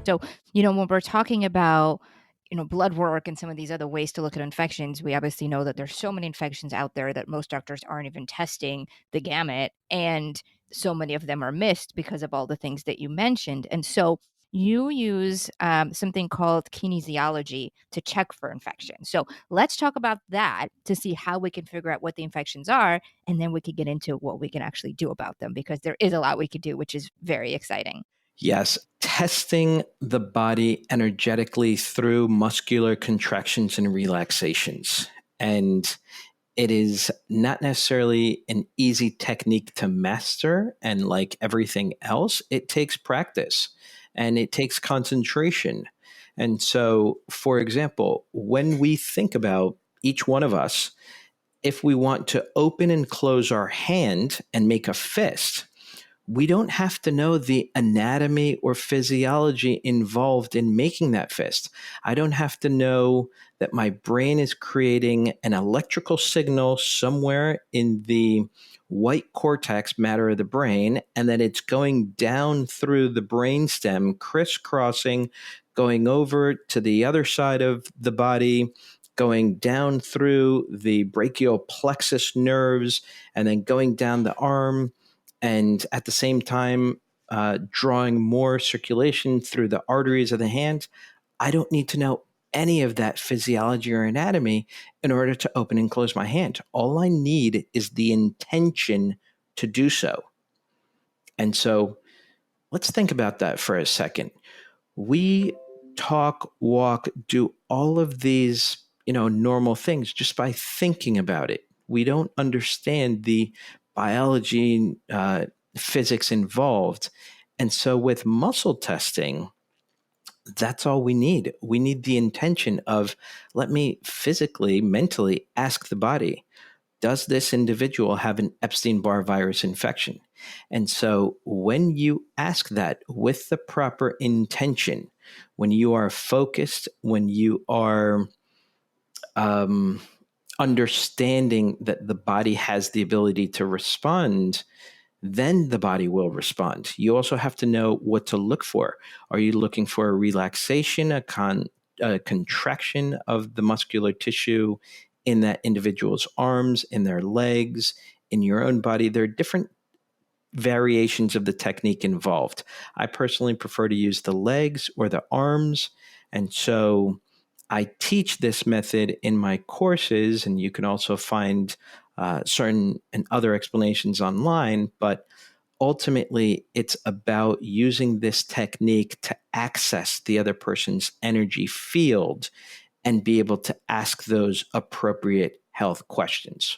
So, when we're talking about, blood work and some of these other ways to look at infections, we obviously know that there's so many infections out there that most doctors aren't even testing the gamut. And so many of them are missed because of all the things that you mentioned. And so you use something called kinesiology to check for infection. So let's talk about that to see how we can figure out what the infections are. And then we could get into what we can actually do about them because there is a lot we could do, which is very exciting. Yes, testing the body energetically through muscular contractions and relaxations. And it is not necessarily an easy technique to master. And like everything else, it takes practice and it takes concentration. And so, for example, when we think about each one of us, if we want to open and close our hand and make a fist, we don't have to know the anatomy or physiology involved in making that fist. I don't have to know that my brain is creating an electrical signal somewhere in the white cortex matter of the brain, and that it's going down through the brainstem, crisscrossing, going over to the other side of the body, going down through the brachial plexus nerves, and then going down the arm and at the same time drawing more circulation through the arteries of the hand. I don't need to know any of that physiology or anatomy in order to open and close my hand. All I need is the intention to do so. And so let's think about that for a second. We talk, walk, do all of these, normal things just by thinking about it. We don't understand the biology, physics involved. And so with muscle testing, that's all we need. We need the intention of, let me physically, mentally ask the body, does this individual have an Epstein-Barr virus infection? And so when you ask that with the proper intention, when you are focused, when you are understanding that the body has the ability to respond, then the body will respond. You also have to know what to look for. Are you looking for a relaxation, a contraction of the muscular tissue in that individual's arms, in their legs, in your own body? There are different variations of the technique involved. I personally prefer to use the legs or the arms. And so I teach this method in my courses, and you can also find certain and other explanations online. But ultimately, it's about using this technique to access the other person's energy field and be able to ask those appropriate health questions.